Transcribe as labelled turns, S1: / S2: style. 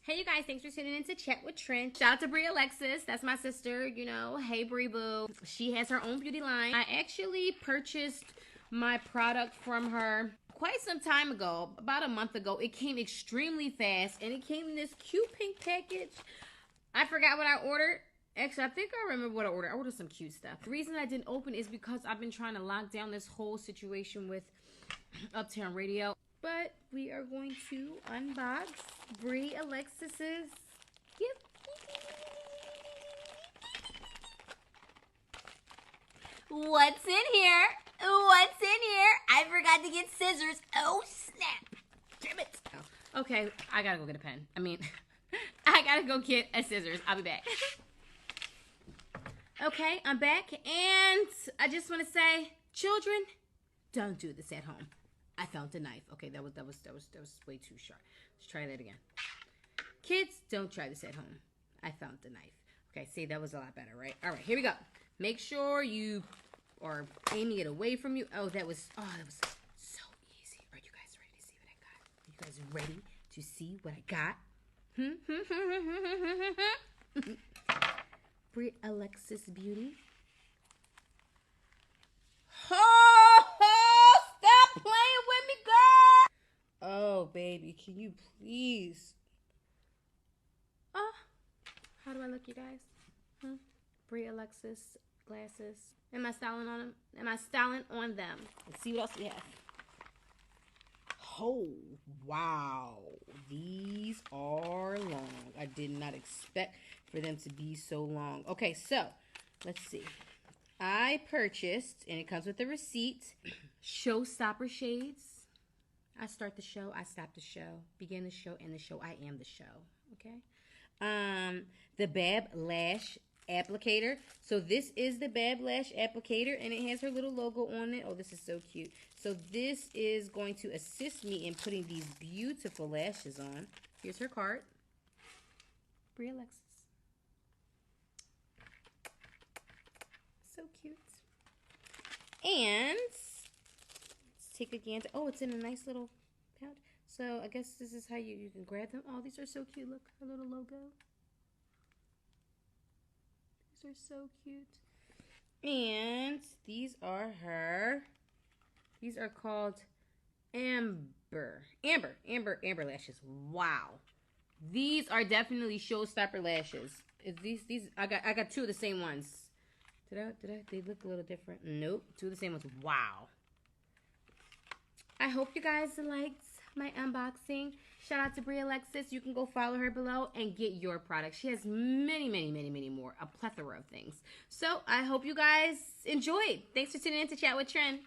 S1: Hey you guys, thanks for tuning in to Chat with Trin. Shout out to BrieeeAlexis, that's my sister, you know. Hey Brie Boo. She has her own beauty line. I actually purchased my product from her quite some time ago, about a month ago. It came extremely fast and it came in this cute pink package. I forgot what I ordered. Actually, I think I remember what I ordered. I ordered some cute stuff. The reason I didn't open is because I've been trying to lock down this whole situation with Uptown Radio. But we are going to unbox BrieeeAlexis's gift. What's in here? What's in here? I forgot to get scissors. Oh, snap. Damn it. Oh. Okay, I gotta go get a pen. I gotta go get a scissors. I'll be back. Okay, I'm back, and I just want to say, children, don't do this at home. I found a knife. Okay, that was way too sharp. Let's try that again. Kids, don't try this at home. I found the knife. Okay, see, that was a lot better, right? All right, here we go. Make sure you are aiming it away from you. That was so easy. Are you guys ready to see what I got? Are you guys ready to see what I got? BrieeeAlexis Beauty. Stop playing with me, girl! Oh, baby, can you please? How do I look, you guys? BrieeeAlexis glasses. Am I styling on them? Am I styling on them? Let's see what else we have. Oh, wow. These are long. I did not expect for them to be so long. Okay, so let's see. I purchased, and it comes with a receipt, Showstopper shades. I start the show, I stop the show, begin the show, end the show. I am the show, okay? The Bab Lash applicator. So this is the Bab Lash applicator, and it has her little logo on it. Oh, this is so cute. So this is going to assist me in putting these beautiful lashes on. Here's her card. BrieeeAlexis. So cute. And let's take a gander. Oh, it's in a nice little pouch. So I guess this is how you can grab them. Oh, these are so cute. Look, her little logo. These are so cute. And these are called Amber lashes. Wow. These are definitely Showstopper lashes. I got two of the same ones. They look a little different. Nope, two of the same ones. Wow. I hope you guys liked my unboxing. Shout out to BrieeeAlexis. You can go follow her below and get your product. She has many more, a plethora of things. So I hope you guys enjoyed. Thanks for tuning in to Chat with Trin.